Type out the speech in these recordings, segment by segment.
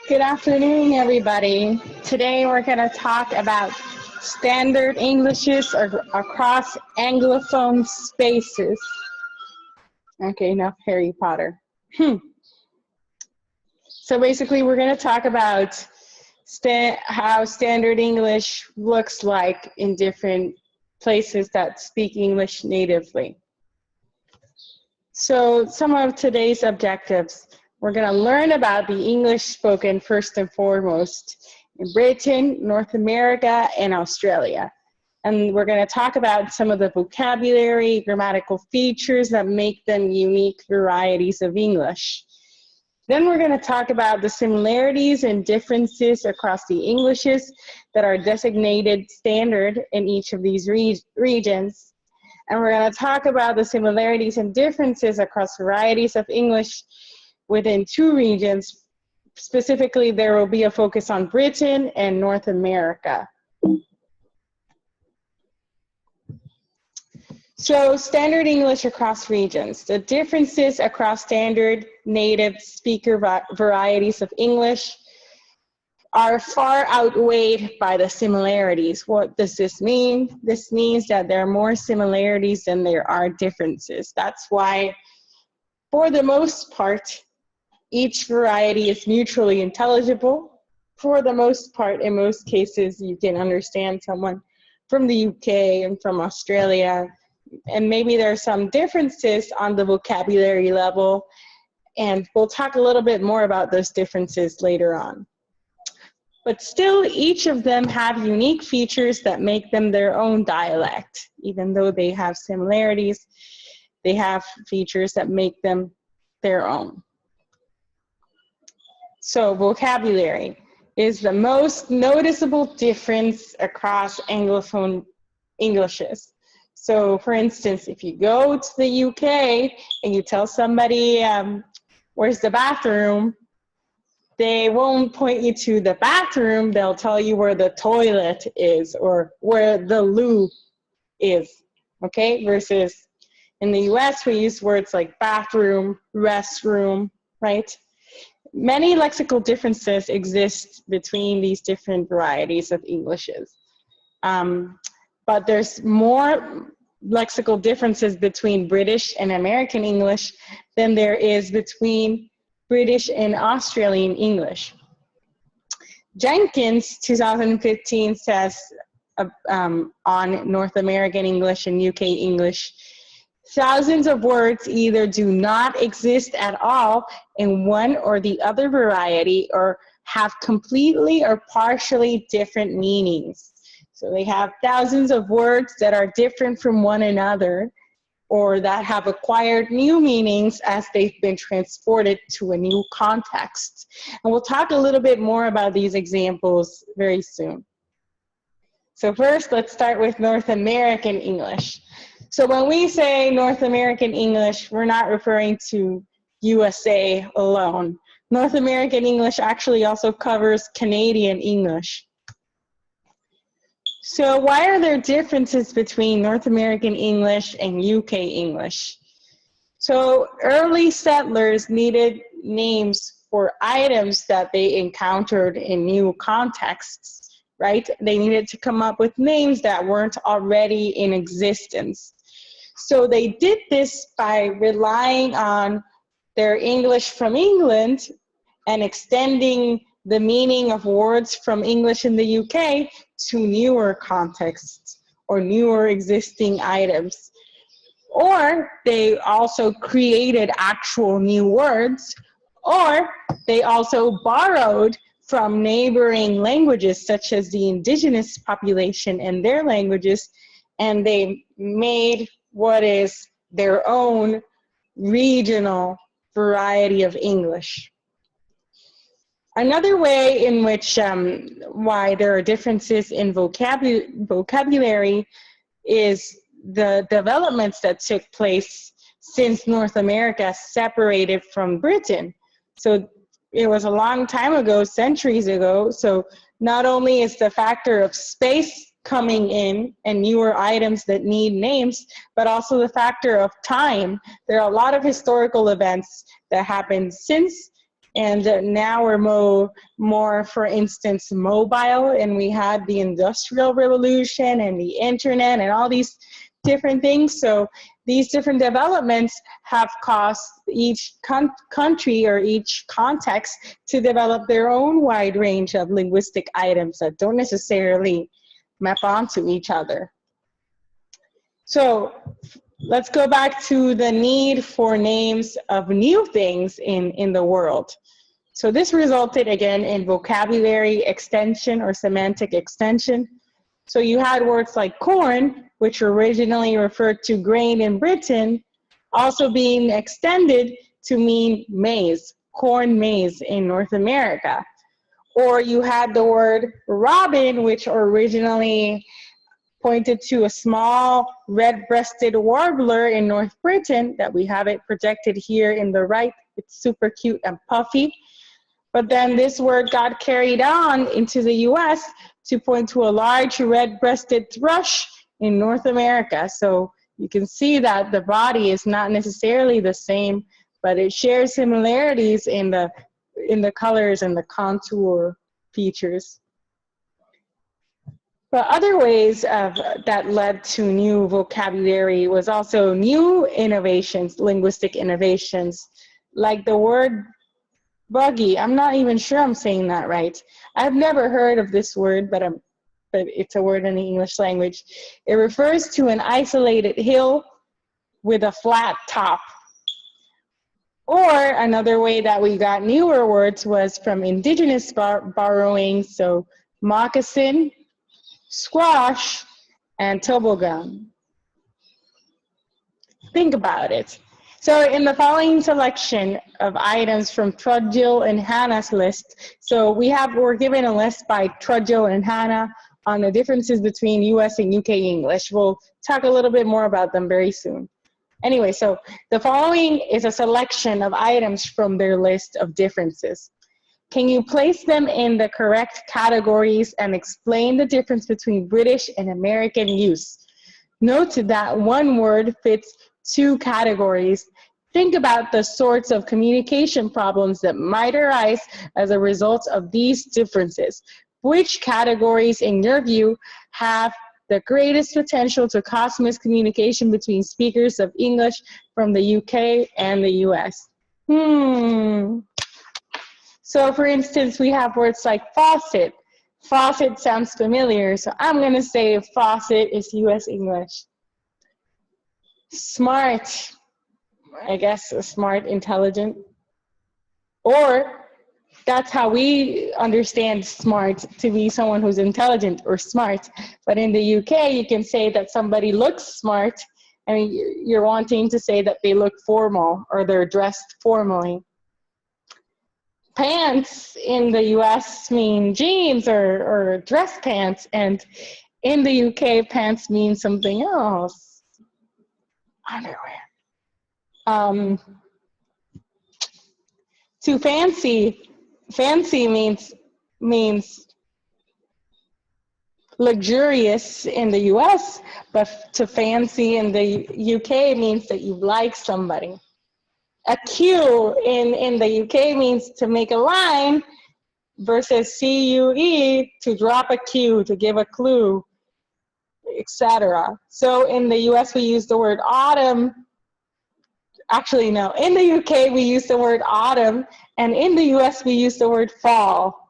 Good afternoon, everybody. Today we're going to talk about standard Englishes across Anglophone spaces. Okay, enough Harry Potter. So basically we're going to talk about how standard English looks like in different places that speak English natively. So some of today's objectives. We're going to learn about the English spoken first and foremost in Britain, North America, and Australia. And we're going to talk about some of the vocabulary, grammatical features that make them unique varieties of English. Then we're going to talk about the similarities and differences across the Englishes that are designated standard in each of these regions. And we're going to talk about the similarities and differences across varieties of English within two regions. Specifically, there will be a focus on Britain and North America. So, standard English across regions. The differences across standard native speaker varieties of English are far outweighed by the similarities. What does this mean? This means that there are more similarities than there are differences. That's why, for the most part, each variety is mutually intelligible. For the most part, in most cases, you can understand someone from the UK and from Australia, and maybe there are some differences on the vocabulary level, and we'll talk a little bit more about those differences later on. But still, each of them have unique features that make them their own dialect. Even though they have similarities, they have features that make them their own. So vocabulary is the most noticeable difference across Anglophone Englishes. So for instance, if you go to the UK and you tell somebody, where's the bathroom? They won't point you to the bathroom, they'll tell you where the toilet is or where the loo is, okay? Versus in the US, we use words like bathroom, restroom, right? Many lexical differences exist between these different varieties of Englishes. But there's more lexical differences between British and American English than there is between British and Australian English. Jenkins, 2015, says on North American English and UK English, thousands of words either do not exist at all in one or the other variety or have completely or partially different meanings. So they have thousands of words that are different from one another or that have acquired new meanings as they've been transported to a new context. And we'll talk a little bit more about these examples very soon. So first, let's start with North American English. So when we say North American English, we're not referring to USA alone. North American English actually also covers Canadian English. So why are there differences between North American English and UK English? So early settlers needed names for items that they encountered in new contexts, right? They needed to come up with names that weren't already in existence. So they did this by relying on their English from England and extending the meaning of words from English in the UK to newer contexts or newer existing items. Or they also created actual new words, or they also borrowed from neighboring languages such as the indigenous population and their languages, and they made what is their own regional variety of English. Another way in which why there are differences in vocabulary is the developments that took place since North America separated from Britain. So it was a long time ago, centuries ago, so not only is the factor of space coming in and newer items that need names, but also the factor of time. There are a lot of historical events that happened since And now we're more, for instance, mobile, and we had the Industrial Revolution and the internet and all these different things. So these different developments have caused each country or each context to develop their own wide range of linguistic items that don't necessarily map onto each other. So let's go back to the need for names of new things in the world. So this resulted again in vocabulary extension or semantic extension. So you had words like corn, which originally referred to grain in Britain, also being extended to mean maize, corn maize in North America. Or you had the word robin, which originally pointed to a small red-breasted warbler in North Britain, that we have it projected here in the right. It's super cute and puffy. But then this word got carried on into the US to point to a large red-breasted thrush in North America. So you can see that the body is not necessarily the same, but it shares similarities in the colors and the contour features. But other ways that led to new vocabulary was also new innovations, linguistic innovations, like the word buggy. I'm not even sure I'm saying that right. I've never heard of this word, but it's a word in the English language. It refers to an isolated hill with a flat top. Or another way that we got newer words was from indigenous borrowing, so moccasin, squash, and toboggan. Think about it. So in the following selection of items from Trudgill and Hannah's list, so we're given a list by Trudgill and Hannah on the differences between US and UK English. We'll talk a little bit more about them very soon. Anyway, so the following is a selection of items from their list of differences. Can you place them in the correct categories and explain the difference between British and American use? Note that one word fits two categories. Think about the sorts of communication problems that might arise as a result of these differences. Which categories, in your view, have the greatest potential to cause miscommunication between speakers of English from the UK and the US? So for instance, we have words like faucet. Faucet sounds familiar, so I'm gonna say faucet is US English. Smart, I guess smart, intelligent. Or that's how we understand smart, to be someone who's intelligent or smart. But in the UK, you can say that somebody looks smart, and you're wanting to say that they look formal or they're dressed formally. Pants in the US mean jeans or dress pants, and in the UK, pants mean something else. Underwear. To fancy means luxurious in the US, but to fancy in the UK means that you like somebody. A cue in the UK means to make a line, versus CUE, to drop a cue, to give a clue, etc. So in the US we use the word autumn. Actually, no, in the UK we use the word autumn, and in the US we use the word fall.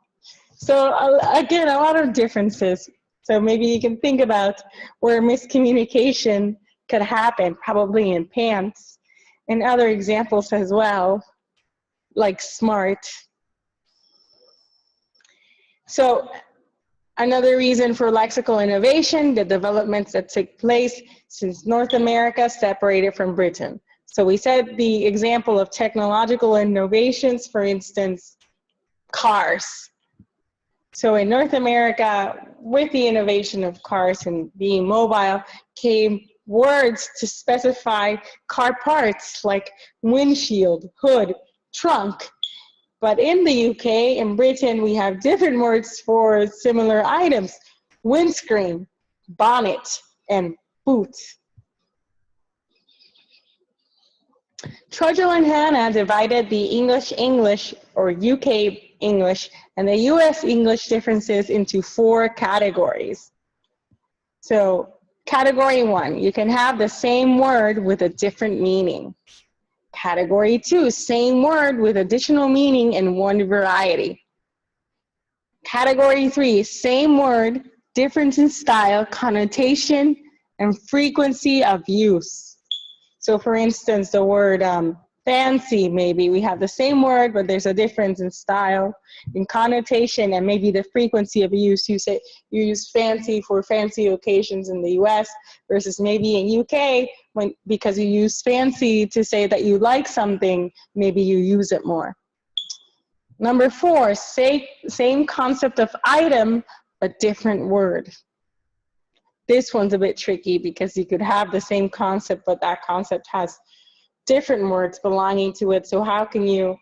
So again, a lot of differences. So maybe you can think about where miscommunication could happen, probably in pants, and other examples as well, like smart. So another reason for lexical innovation, the developments that took place since North America separated from Britain. So we said the example of technological innovations, for instance, cars. So in North America, with the innovation of cars and being mobile, came words to specify car parts like windshield, hood, trunk. But in the UK, in Britain, we have different words for similar items: windscreen, bonnet, and boot. Trudgill and Hannah divided the English or UK English and the US English differences into 4 categories. So category 1, you can have the same word with a different meaning. Category 2, same word with additional meaning in one variety. Category 3, same word, difference in style, connotation, and frequency of use. So for instance, the word fancy, maybe we have the same word, but there's a difference in style, in connotation, and maybe the frequency of use. You use fancy for fancy occasions in the US versus maybe in UK, because you use fancy to say that you like something, maybe you use it more. Number 4, same concept of item, but different word. This one's a bit tricky because you could have the same concept, but that concept has different words belonging to it. So how can you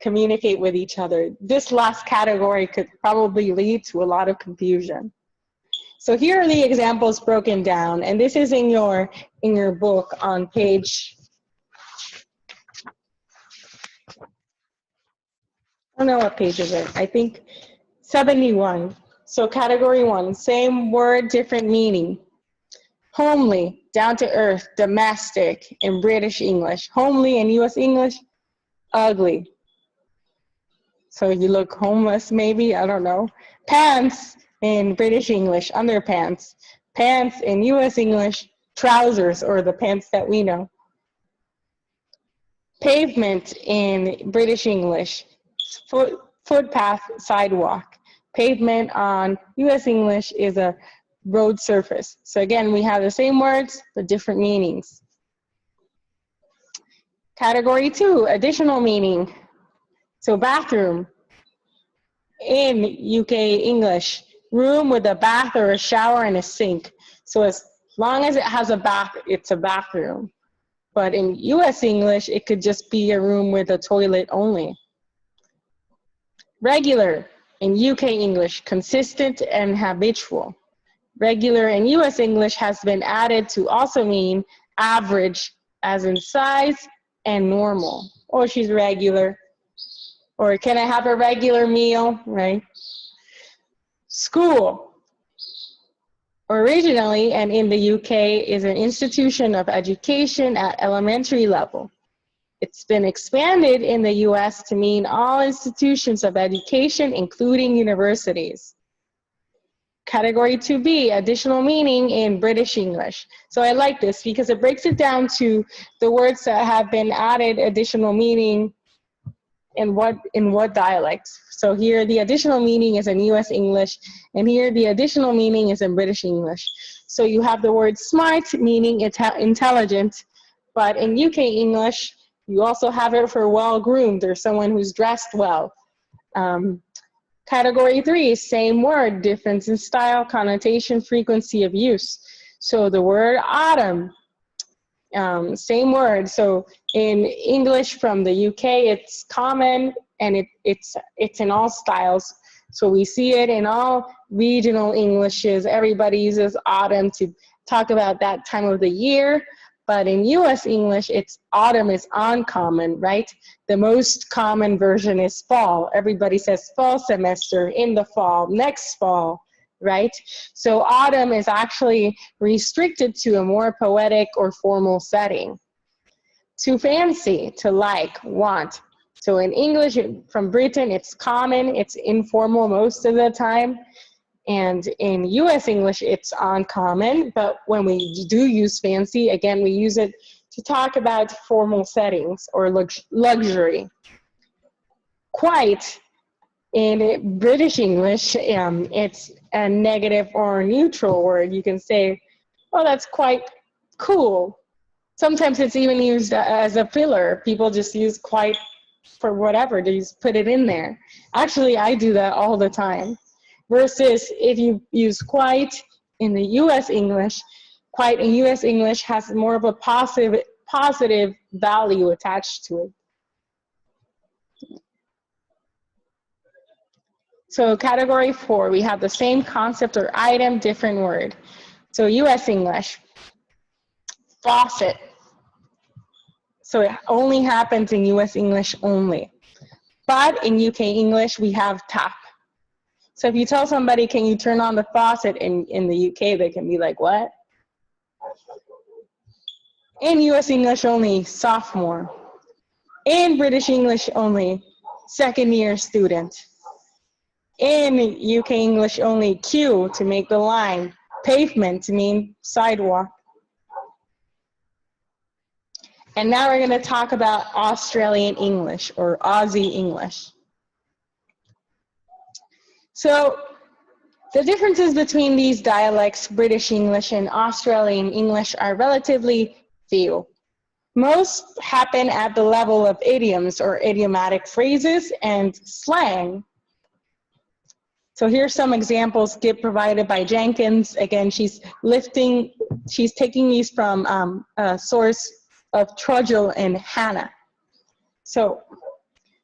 communicate with each other? This last category could probably lead to a lot of confusion. So here are the examples broken down, and this is in your book on page, I don't know what page is it, I think 71. So category 1, same word, different meaning. Homely, down to earth, domestic in British English. Homely in US English, ugly. So you look homeless maybe, I don't know. Pants in British English, underpants. Pants in US English, trousers, or the pants that we know. Pavement in British English, footpath, sidewalk. Pavement on US English is a road surface. So again, we have the same words, but different meanings. Category 2, additional meaning. So bathroom in UK English, room with a bath or a shower and a sink. So as long as it has a bath, it's a bathroom. But in US English, it could just be a room with a toilet only. Regular in UK English, consistent and habitual. Regular in US English has been added to also mean average, as in size, and normal. Oh, she's regular. Or can I have a regular meal, right? School, originally and in the UK, is an institution of education at elementary level. It's been expanded in the US to mean all institutions of education, including universities. Category 2B, additional meaning in British English. So I like this because it breaks it down to the words that have been added additional meaning in what dialects. So here the additional meaning is in US English, and here the additional meaning is in British English. So you have the word smart, meaning intelligent, but in UK English, you also have it for well-groomed, or someone who's dressed well. Category 3, same word, difference in style, connotation, frequency of use. So the word autumn, same word. So in English from the UK, it's common, and it's in all styles. So we see it in all regional Englishes. Everybody uses autumn to talk about that time of the year. But in US English, autumn is uncommon, right? The most common version is fall. Everybody says fall semester, in the fall, next fall, right? So autumn is actually restricted to a more poetic or formal setting. To fancy, to like, want. So in English from Britain, it's common, it's informal most of the time. And in US English, it's uncommon, but when we do use fancy, again, we use it to talk about formal settings or luxury. Quite, in British English, it's a negative or neutral word. You can say, oh, that's quite cool. Sometimes it's even used as a filler. People just use quite for whatever, they just put it in there. Actually, I do that all the time. Versus if you use quite in the US English, quite in US English has more of a positive value attached to it. So category 4, we have the same concept or item, different word. So US English, faucet, So it only happens in US English only. But in UK English, we have tap. So if you tell somebody, can you turn on the faucet in the UK, they can be like, what? In US English only, sophomore. In British English only, second year student. In UK English only, Q to make the line, pavement to mean sidewalk. And now we're going to talk about Australian English or Aussie English. So the differences between these dialects, British English and Australian English, are relatively few. Most happen at the level of idioms or idiomatic phrases and slang. So here's some examples provided by Jenkins. Again, she's taking these from a source of Trudgill and Hannah. So,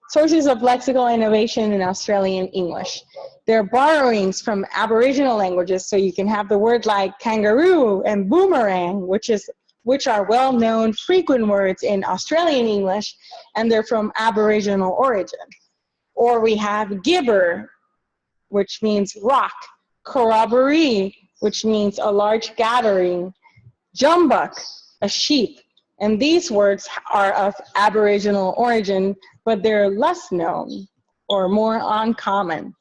sources of lexical innovation in Australian English. They're borrowings from Aboriginal languages, so you can have the word like kangaroo and boomerang, which are well-known frequent words in Australian English, and they're from Aboriginal origin. Or we have gibber, which means rock, corroboree, which means a large gathering, jumbuck, a sheep. And these words are of Aboriginal origin, but they're less known or more uncommon.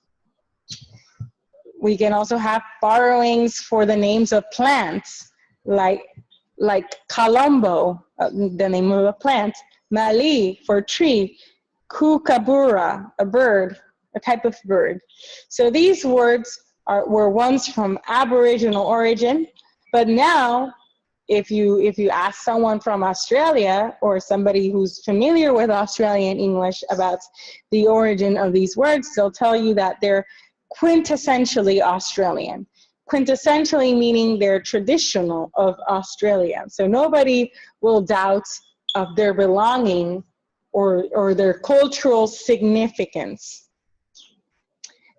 We can also have borrowings for the names of plants, like Colombo, the name of a plant, Mali for tree, Kookaburra, a bird, a type of bird. So these words were once from Aboriginal origin, but now if you ask someone from Australia or somebody who's familiar with Australian English about the origin of these words, they'll tell you that they're quintessentially Australian. Quintessentially meaning they're traditional of Australia. So nobody will doubt of their belonging or their cultural significance.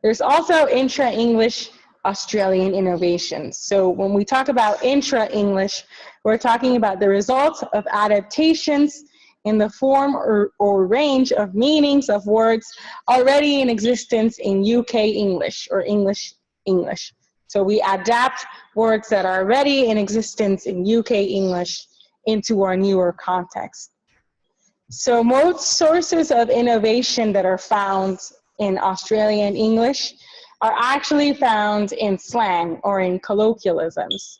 There's also intra-English Australian innovations. So when we talk about intra-English, we're talking about the results of adaptations in the form or range of meanings of words already in existence in UK English or English. So we adapt words that are already in existence in UK English into our newer context. So most sources of innovation that are found in Australian English are actually found in slang or in colloquialisms.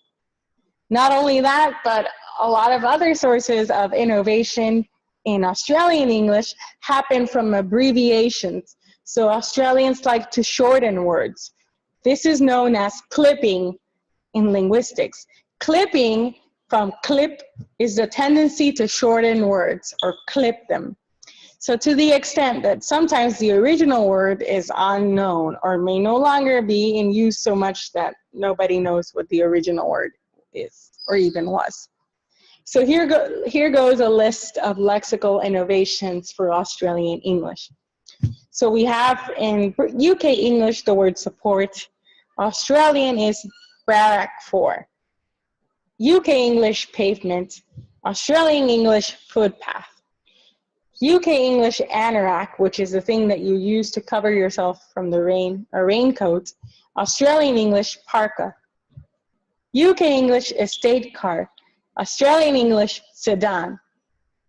Not only that, but a lot of other sources of innovation in Australian English happen from abbreviations. So Australians like to shorten words. This is known as clipping in linguistics. Clipping from clip is the tendency to shorten words or clip them. So to the extent that sometimes the original word is unknown or may no longer be in use so much that nobody knows what the original word is or even was. So here goes a list of lexical innovations for Australian English. So we have in UK English the word support. Australian is barrack for. UK English pavement. Australian English footpath. UK English anorak, which is the thing that you use to cover yourself from the rain, a raincoat. Australian English parka. UK English estate car. Australian English sedan.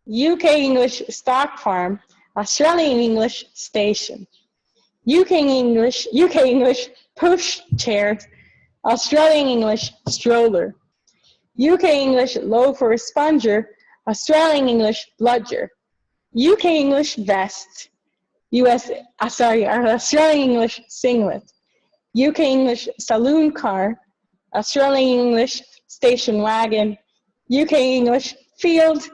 UK English stock farm. Australian English station. UK English push chairs. Australian English stroller. UK English loafer sponger. Australian English bludger. UK English vest. Australian English singlet. UK English saloon car. Australian English station wagon. UK English field.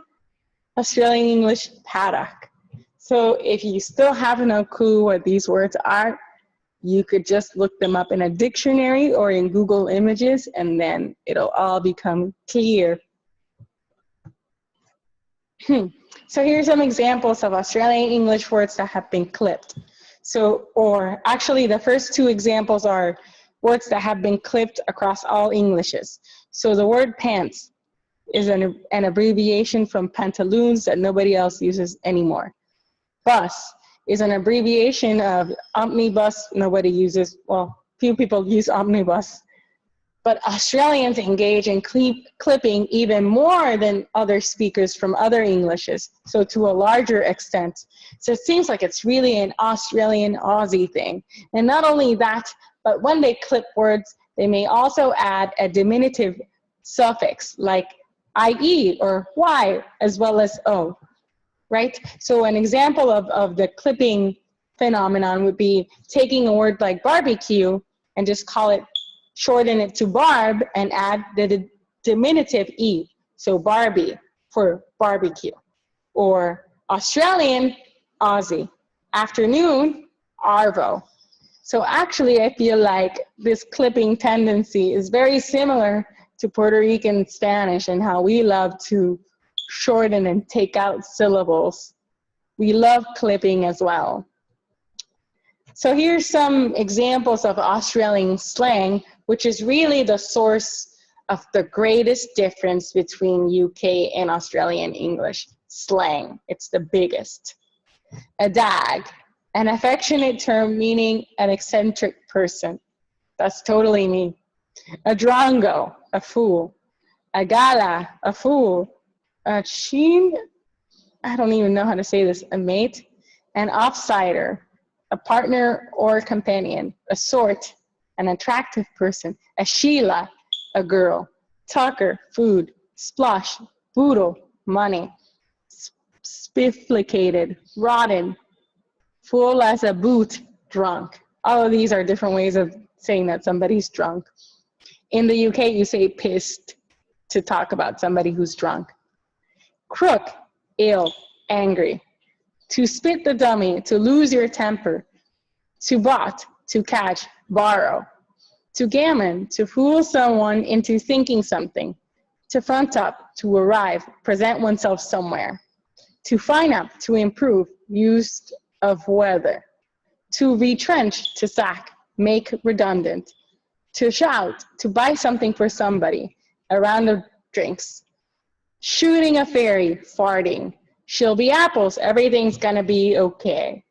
Australian English paddock. So if you still have no clue what these words are, you could just look them up in a dictionary or in Google Images, and then it'll all become clear. So here's some examples of Australian English words that have been clipped. So, or actually the first two examples are words that have been clipped across all Englishes. So the word pants. is an abbreviation from pantaloons that nobody else uses anymore. Bus is an abbreviation of omnibus, nobody uses, well, few people use omnibus. But Australians engage in clipping even more than other speakers from other Englishes, so to a larger extent. So it seems like it's really an Australian Aussie thing. And not only that, but when they clip words, they may also add a diminutive suffix like IE or Y as well as O, right? So an example of the clipping phenomenon would be taking a word like barbecue and just shorten it to barb and add the diminutive E. So Barbie for barbecue. Or Australian, Aussie. Afternoon, Arvo. So actually I feel like this clipping tendency is very similar to Puerto Rican Spanish and how we love to shorten and take out syllables. We love clipping as well. So here's some examples of Australian slang, which is really the source of the greatest difference between UK and Australian English. Slang, it's the biggest. A dag, an affectionate term meaning an eccentric person. That's totally me. A drongo, a fool. A gala, a fool. A sheen, I don't even know how to say this, a mate. An offsider, a partner or companion. A sort, an attractive person. A Sheila, a girl. Tucker, food. Splosh, boodle, money. Spifflicated, rotten. Full as a boot, drunk. All of these are different ways of saying that somebody's drunk. In the UK, you say pissed to talk about somebody who's drunk. Crook, ill, angry. To spit the dummy, to lose your temper. To bot, to catch, borrow. To gammon, to fool someone into thinking something. To front up, to arrive, present oneself somewhere. To fine up, to improve, used of weather. To retrench, to sack, make redundant. To shout, to buy something for somebody. A round of drinks. Shooting a fairy, farting. She'll be apples, everything's gonna be okay.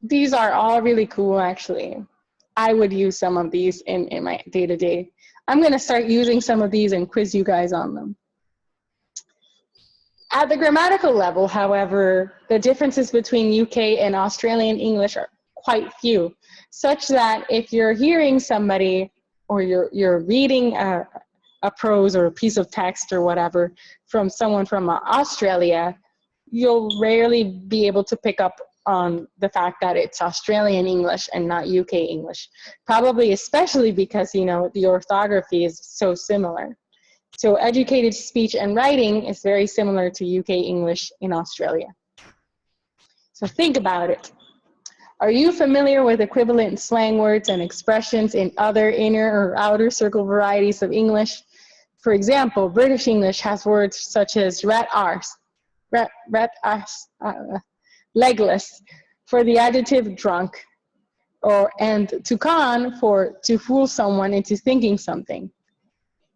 These are all really cool, actually. I would use some of these in my day-to-day. I'm gonna start using some of these and quiz you guys on them. At the grammatical level, however, the differences between UK and Australian English are quite few, such that if you're hearing somebody or you're reading a prose or a piece of text or whatever from someone from Australia, you'll rarely be able to pick up on the fact that it's Australian English and not UK English. Probably especially because, you know, the orthography is so similar. So educated speech and writing is very similar to UK English in Australia. So think about it. Are you familiar with equivalent slang words and expressions in other inner or outer circle varieties of English? For example, British English has words such as legless for the adjective drunk, and to con for to fool someone into thinking something.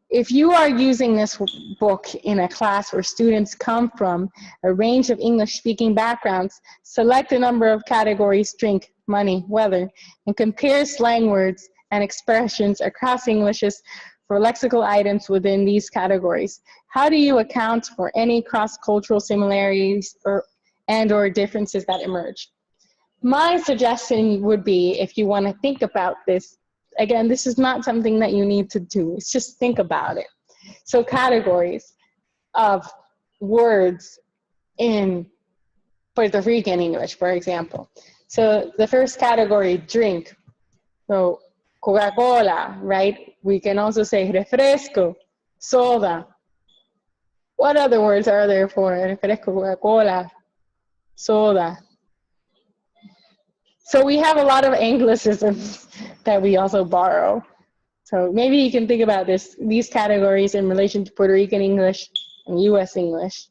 If you are using this book in a class where students come from a range of English-speaking backgrounds, select a number of categories: drink, money, weather, and compare slang words and expressions across Englishes for lexical items within these categories. How do you account for any cross-cultural similarities or differences that emerge? My suggestion would be, if you want to think about this, again, this is not something that you need to do. It's just think about it. So categories of words in Puerto Rican English, for example. So the first category, drink. So Coca-Cola, right? We can also say refresco, soda. What other words are there for refresco, Coca-Cola, soda? So we have a lot of Anglicisms that we also borrow. So maybe you can think about these categories in relation to Puerto Rican English and US English.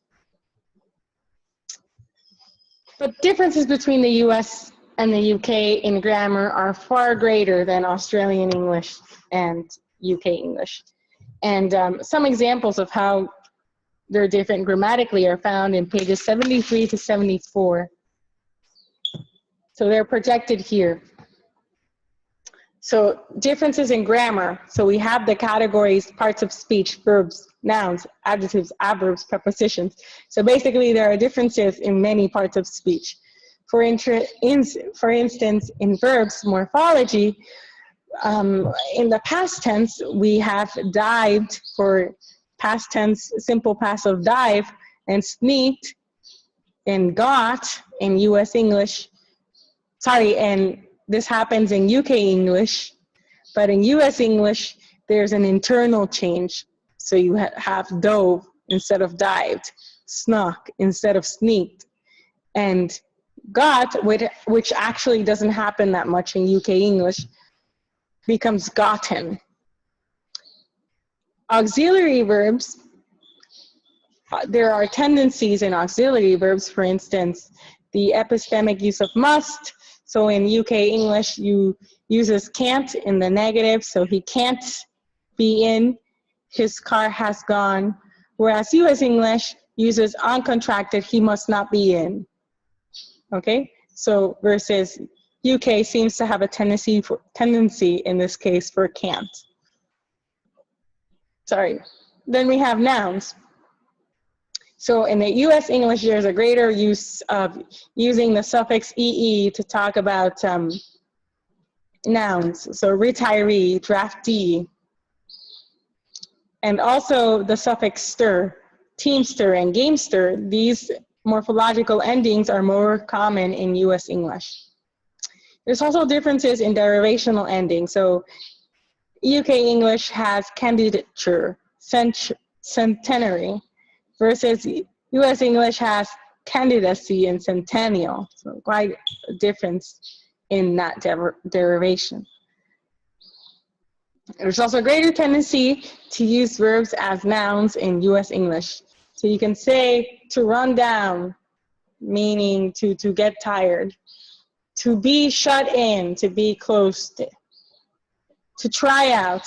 But differences between the US and the UK in grammar are far greater than Australian English and UK English. And some examples of how they're different grammatically are found in pages 73 to 74. So they're projected here. So differences in grammar. So we have the categories, parts of speech, verbs, nouns, adjectives, adverbs, prepositions. So basically there are differences in many parts of speech. For instance, in verbs morphology, in the past tense, we have dived for past tense, simple passive dive, and sneaked and got in US English. Sorry, and this happens in UK English, but in US English, there's an internal change. So you have dove instead of dived, snuck instead of sneaked, and got, which actually doesn't happen that much in UK English, becomes gotten. Auxiliary verbs, there are tendencies in auxiliary verbs. For instance, the epistemic use of must. So in UK English, you uses can't in the negative, so he can't be in, his car has gone. Whereas US English uses uncontracted, he must not be in. Okay, so versus UK seems to have a tendency in this case for can't. Sorry. Then we have nouns. So in the US English, there's a greater use of using the suffix EE to talk about nouns. So retiree, draftee, and also the suffix stir, teamster and gamester. These morphological endings are more common in US English. There's also differences in derivational endings. So UK English has candidature, centenary, versus US English has candidacy and centennial. So quite a difference in that derivation. There's also a greater tendency to use verbs as nouns in US English. So you can say to run down, meaning to get tired. To be shut in, to be closed. To try out,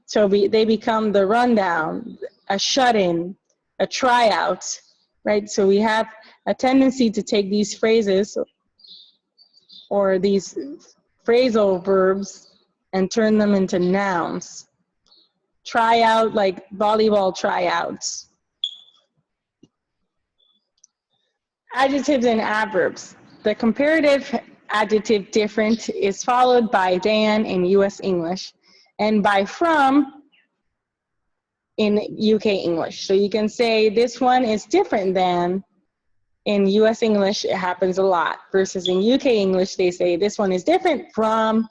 so they become the rundown, a shut-in, a tryout, right? So we have a tendency to take these phrases or these phrasal verbs and turn them into nouns. Try out, like volleyball tryouts. Adjectives and adverbs. The comparative adjective different is followed by than in US English and by from in UK English. So you can say this one is different than. In US English, it happens a lot, versus in UK English, they say this one is different from.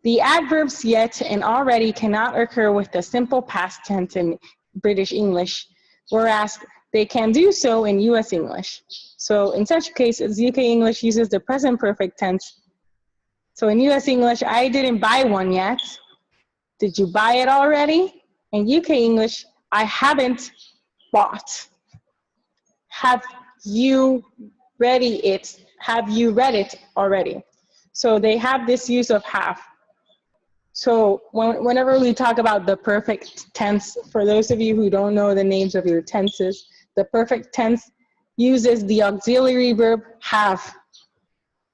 The adverbs yet and already cannot occur with the simple past tense in British English, whereas they can do so in US English. So in such cases, UK English uses the present perfect tense. So in US English, I didn't buy one yet. Did you buy it already? In UK English, I haven't bought. Have you read it? Have you read it already? So they have this use of have. So whenever we talk about the perfect tense, for those of you who don't know the names of your tenses, the perfect tense uses the auxiliary verb have,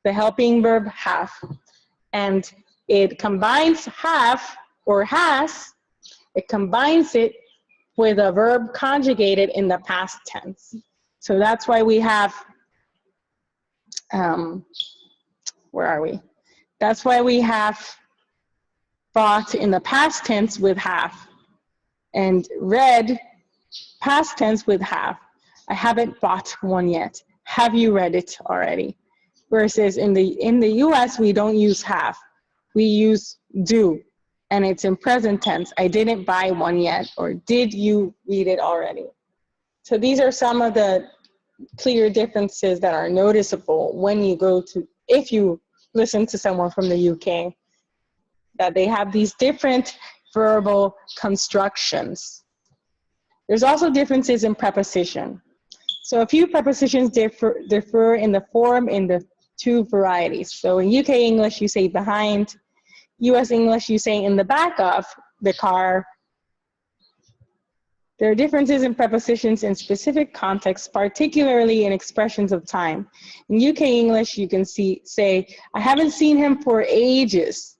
the helping verb have, and it combines have or has, it combines it with a verb conjugated in the past tense. So that's why we have, where are we? That's why we have bought in the past tense with have, and read past tense with have. I haven't bought one yet. Have you read it already? Versus in the US, we don't use have. We use do, and it's in present tense. I didn't buy one yet, or did you read it already? So these are some of the clear differences that are noticeable when you go to, if you listen to someone from the UK, that they have these different verbal constructions. There's also differences in preposition. So a few prepositions differ in the form in the two varieties. So in UK English, you say behind. US English, you say in the back of the car. There are differences in prepositions in specific contexts, particularly in expressions of time. In UK English, you can say, I haven't seen him for ages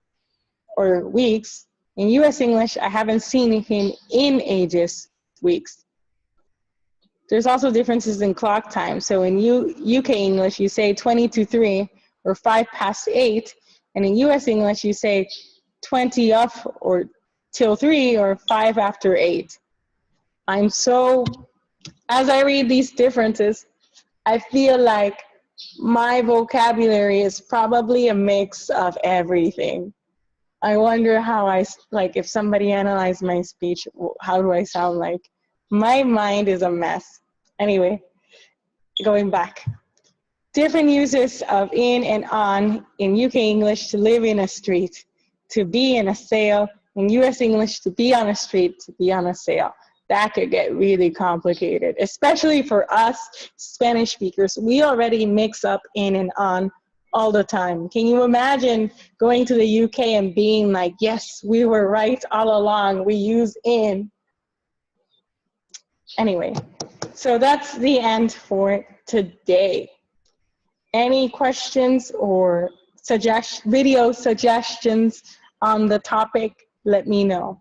or weeks. In US English, I haven't seen him in ages, weeks. There's also differences in clock time. So in UK English, you say 20 to 3 or 5 past 8. And in US English, you say 20 up or till 3 or 5 after 8. As I read these differences, I feel like my vocabulary is probably a mix of everything. I wonder how if somebody analyzed my speech, how do I sound like? My mind is a mess. Anyway, going back. Different uses of in and on in UK English: to live in a street, to be in a sale. In US English, to be on a street, to be on a sale. That could get really complicated, especially for us Spanish speakers. We already mix up in and on all the time. Can you imagine going to the UK and being like, yes, we were right all along, we use in. Anyway, so that's the end for today. Any questions or video suggestions on the topic, let me know.